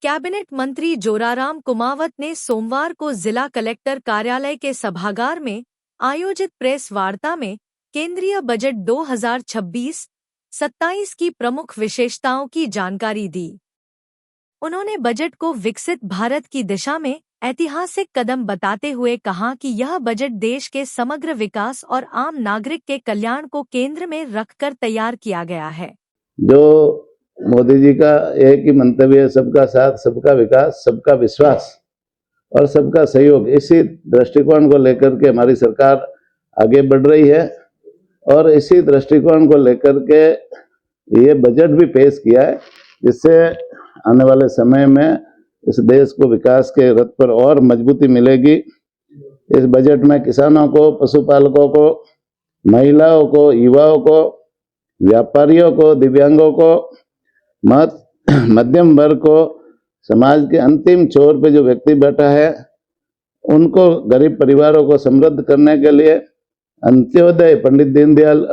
Cabinet मंत्री जोराराम कुमावत ने सोमवार को जिला कलेक्टर कार्यालय के सभागार में आयोजित प्रेस वार्ता में केंद्रीय बजट 2026-27 की प्रमुख विशेषताओं की जानकारी दी। उन्होंने बजट को विकसित भारत की दिशा में ऐतिहासिक कदम बताते हुए कहा कि यह बजट देश के समग्र विकास और आम नागरिक के कल्याण को केंद्र में रखकर तैयार किया गया है। जो मोदी जी का एक ही मंतव्य है, सबका साथ, सबका विकास, सबका विश्वास और सबका सहयोग, इसी दृष्टिकोण को लेकर के हमारी सरकार आगे बढ़ रही है और इसी दृष्टिकोण को लेकर के ये बजट भी पेश किया है, जिससे आने वाले समय में इस देश को विकास के रथ पर और मजबूती मिलेगी। इस बजट में किसानों को, पशुपालकों को, महिलाओं को, युवाओं को, व्यापारियों को, दिव्यांगों को, मध्यम वर्ग को, समाज के अंतिम छोर पे जो व्यक्ति बैठा है उनको, गरीब परिवारों को समृद्ध करने के लिए अंत्योदय, पंडित दीनदयाल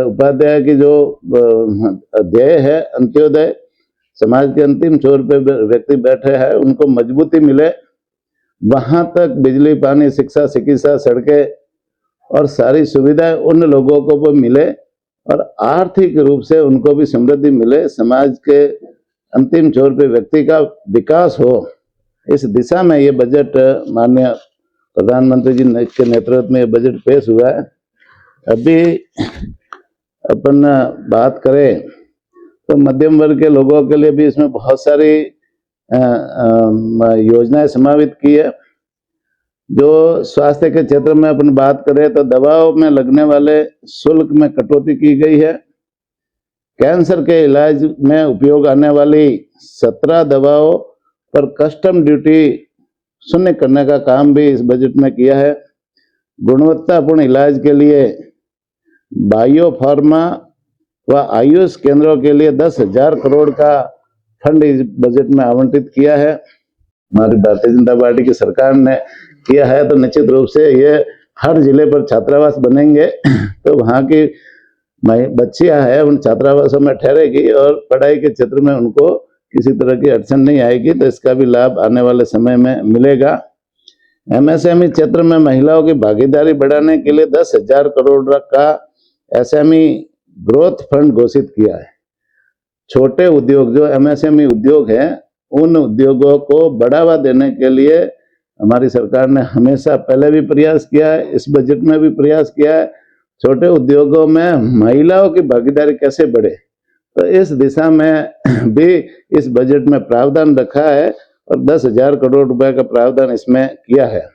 उपाध्याय की जो ध्येय है अंत्योदय, समाज के अंतिम छोर पे व्यक्ति बैठे हैं उनको मजबूती मिले, वहां तक बिजली, पानी, शिक्षा, चिकित्सा, सड़कें और सारी सुविधाएं उन लोगों को भी मिले और आर्थिक रूप से उनको भी समृद्धि मिले, समाज के अंतिम छोर पे व्यक्ति का विकास हो। इस दिशा में ये बजट माननीय प्रधानमंत्री जी के नेतृत्व में ये बजट पेश हुआ है। अभी अपन बात करें तो मध्यम वर्ग के लोगों के लिए भी इसमें बहुत सारी योजनाएं समावित की है। जो स्वास्थ्य के क्षेत्र में अपन बात करें तो दवाओं में लगने वाले शुल्क में कटौती की गई है। कैंसर के इलाज में उपयोग आने वाली 17 दवाओं पर कस्टम ड्यूटी शून्य करने का काम भी इस बजट में किया है। गुणवत्तापूर्ण इलाज के लिए बायो फार्मा व आयुष केंद्रों के लिए 10,000 करोड़ का फंड इस बजट में आवंटित किया है। हमारी भारतीय जनता पार्टी की सरकार ने किया है, तो निश्चित रूप से ये हर जिले पर छात्रावास बनेंगे तो वहाँ की बच्चियां हैं उन छात्रावासों में ठहरेगी और पढ़ाई के क्षेत्र में उनको किसी तरह की अड़चन नहीं आएगी, तो इसका भी लाभ आने वाले समय में मिलेगा। एमएसएमई क्षेत्र में महिलाओं की भागीदारी बढ़ाने के लिए 10,000 करोड़ का एसएमई ग्रोथ फंड घोषित किया है। छोटे उद्योग, जो एमएसएमई उद्योग हैं, उन उद्योगों को बढ़ावा देने के लिए हमारी सरकार ने हमेशा पहले भी प्रयास किया है, इस बजट में भी प्रयास किया है। छोटे उद्योगों में महिलाओं की भागीदारी कैसे बढ़े, तो इस दिशा में भी इस बजट में प्रावधान रखा है और 10,000 करोड़ रुपए का प्रावधान इसमें किया है।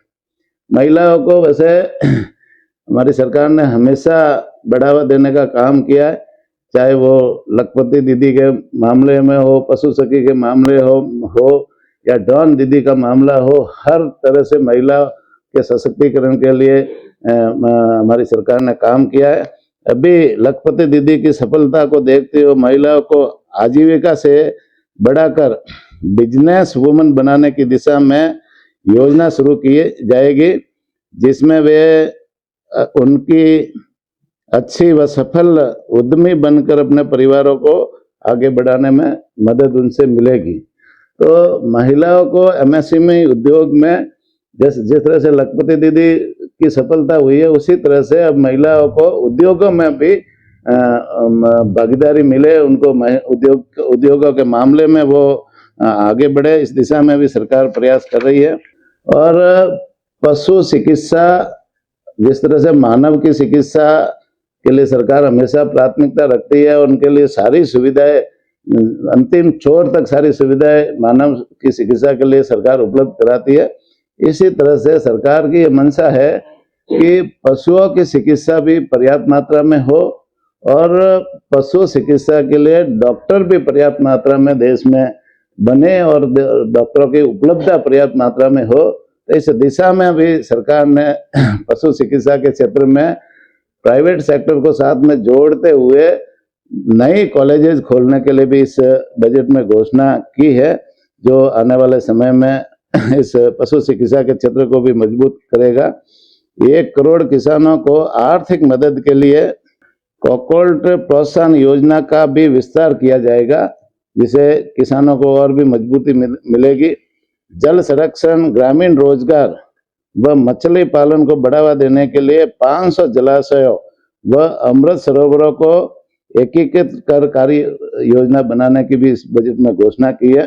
महिलाओं को वैसे हमारी सरकार ने हमेशा बढ़ावा देने का काम किया है, चाहे वो लखपति दीदी के मामले में हो, पशु सखी के मामले हो या डॉन दीदी का मामला हो, हर तरह से महिला के सशक्तिकरण के लिए हमारी सरकार ने काम किया है। अभी लखपति दीदी की सफलता को देखते हुए महिलाओं को आजीविका से बढ़ाकर बिजनेस वुमन बनाने की दिशा में योजना शुरू की जाएगी, जिसमें वे उनकी अच्छी व सफल उद्यमी बनकर अपने परिवारों को आगे बढ़ाने में मदद उनसे मिलेगी। तो महिलाओं को एमएसएमई उद्योग में जिस तरह से लखपति दीदी की सफलता हुई है, उसी तरह से अब महिलाओं को उद्योगों में भी भागीदारी मिले, उनको उद्योगों के मामले में वो आगे बढ़े, इस दिशा में भी सरकार प्रयास कर रही है। और पशु चिकित्सा, जिस तरह से मानव की चिकित्सा के लिए सरकार हमेशा प्राथमिकता रखती है, उनके लिए सारी सुविधाएं, अंतिम छोर तक सारी सुविधाएं मानव की चिकित्सा के लिए सरकार उपलब्ध कराती है। इसी तरह से सरकार की ये मंशा है कि पशुओं की चिकित्सा भी पर्याप्त मात्रा में हो और पशु चिकित्सा के लिए डॉक्टर भी पर्याप्त मात्रा में देश में बने और डॉक्टरों की उपलब्धता पर्याप्त मात्रा में हो। तो इस दिशा में भी सरकार ने पशु चिकित्सा के क्षेत्र में प्राइवेट सेक्टर को साथ में जोड़ते हुए नई कॉलेजेस खोलने के लिए भी इस बजट में घोषणा की है, जो आने वाले समय में इस पशु चिकित्सा के क्षेत्र को भी मजबूत करेगा। 1 करोड़ किसानों को आर्थिक मदद के लिए कोकोल्ट प्रोत्साहन योजना का भी विस्तार किया जाएगा, जिससे किसानों को और भी मजबूती मिलेगी। जल संरक्षण, ग्रामीण रोजगार व मछली पालन को बढ़ावा देने के लिए 500 जलाशयों व अमृत सरोवरों को एकीकृत कर कार्य योजना बनाने की भी इस बजट में घोषणा की है।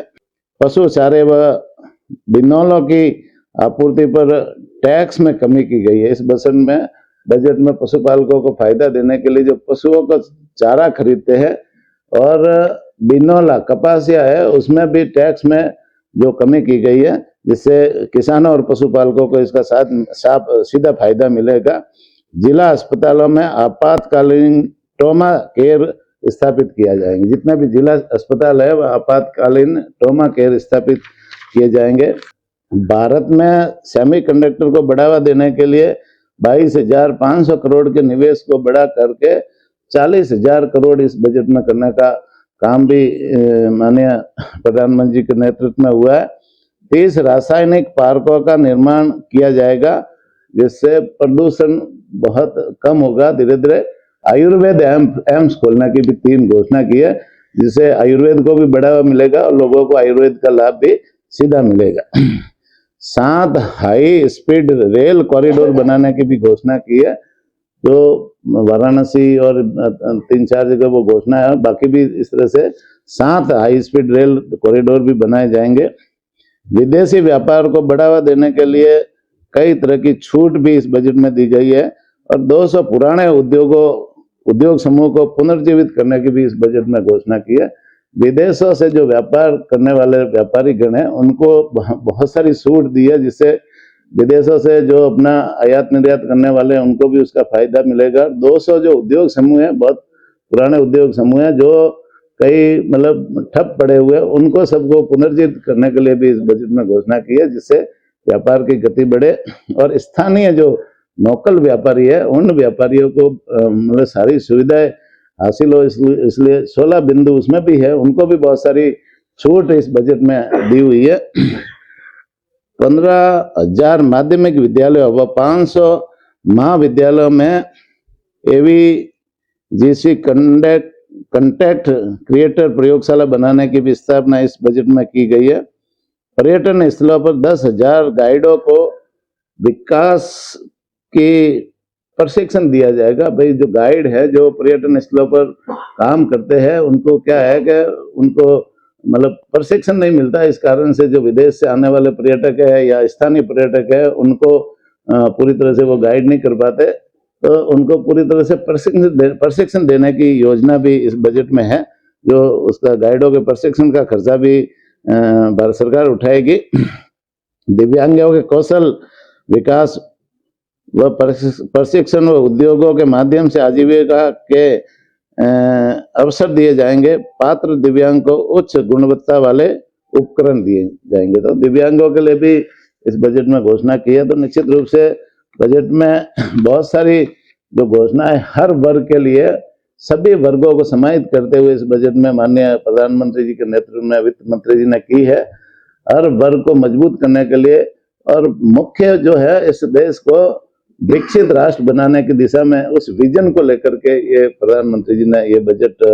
पशु चारे व बिनौलों की आपूर्ति पर टैक्स में कमी की गई है। इस बजट में पशुपालकों को फायदा देने के लिए जो पशुओं का चारा खरीदते हैं और बिनौला कपासिया है उसमें भी टैक्स में जो कमी की गई है, जिससे किसानों और पशुपालकों को इसका सीधा फायदा मिलेगा। जिला अस्पतालों में आपातकालीन ट्रॉमा केयर स्थापित किया जाएंगे। जितने भी जिला अस्पताल है वह आपातकालीन ट्रॉमा केयर स्थापित किए जाएंगे। भारत में सेमीकंडक्टर को बढ़ावा देने के लिए 22,500 करोड़ के निवेश को बढ़ा करके 40,000 करोड़ इस बजट में करने का काम भी माननीय प्रधानमंत्री के नेतृत्व में हुआ है। 30 रासायनिक पार्कों का निर्माण किया जाएगा, जिससे प्रदूषण बहुत कम होगा। धीरे धीरे आयुर्वेद एम्स खोलने की भी 3 घोषणा की है, जिससे आयुर्वेद को भी बढ़ावा मिलेगा और लोगों को आयुर्वेद का लाभ भी सीधा मिलेगा। 7 हाई स्पीड रेल कॉरिडोर बनाने की भी घोषणा की है। तो वाराणसी और 3-4 जगह वो घोषणा है, बाकी भी इस तरह से 7 हाई स्पीड रेल कॉरिडोर भी बनाए जाएंगे। विदेशी व्यापार को बढ़ावा देने के लिए कई तरह की छूट भी इस बजट में दी गई है और 200 पुराने उद्योग समूह को पुनर्जीवित करने की भी इस बजट में घोषणा की है। विदेशों से जो व्यापार करने वाले व्यापारी गण हैं उनको बहुत सारी छूट दी है, जिससे विदेशों से जो अपना आयात निर्यात करने वाले हैं उनको भी उसका फायदा मिलेगा। 200 जो उद्योग समूह हैं, बहुत पुराने उद्योग समूह हैं जो कई मतलब ठप पड़े हुए हैं, उनको सबको पुनर्जीवित करने के लिए भी इस बजट में घोषणा की है, जिससे व्यापार की गति बढ़े और स्थानीय जो लोकल व्यापारी है उन व्यापारियों को मतलब सारी सुविधाएं हासिल हो, इसलिए 16 बिंदु उसमें भी है, उनको भी बहुत सारी छूट इस बजट में दी हुई है। 15,000 माध्यमिक विद्यालयों व 500 महाविद्यालयों में AVGC कंटेंट क्रिएटर प्रयोगशाला बनाने की भी स्थापना इस बजट में की गई है। पर्यटन स्थलों पर 10,000 गाइडों को विकास की प्रशिक्षण दिया जाएगा। भाई जो गाइड है जो पर्यटन स्थलों पर काम करते हैं उनको क्या है कि उनको मतलब प्रशिक्षण नहीं मिलता, इस कारण से जो विदेश से आने वाले पर्यटक है या स्थानीय पर्यटक है उनको पूरी तरह से वो गाइड नहीं कर पाते, तो उनको पूरी तरह से प्रशिक्षण देने की योजना भी इस बजट में है। जो उसका गाइडों के प्रशिक्षण का खर्चा भी भारत सरकार उठाएगी। दिव्यांगों के कौशल विकास व प्रशिक्षण व उद्योगों के माध्यम से आजीविका के अवसर दिए जाएंगे। पात्र दिव्यांग को उच्च गुणवत्ता वाले उपकरण दिए जाएंगे। तो दिव्यांगों के लिए भी इस बजट में घोषणा की है। तो निश्चित रूप से बजट में बहुत सारी जो घोषणाएं हर वर्ग के लिए सभी वर्गों को समाहित करते हुए इस बजट में माननीय प्रधानमंत्री जी के नेतृत्व में वित्त मंत्री जी ने की है। हर वर्ग को मजबूत करने के लिए और मुख्य जो है इस देश को विकसित राष्ट्र बनाने की दिशा में उस विजन को लेकर के ये प्रधानमंत्री जी ने ये बजट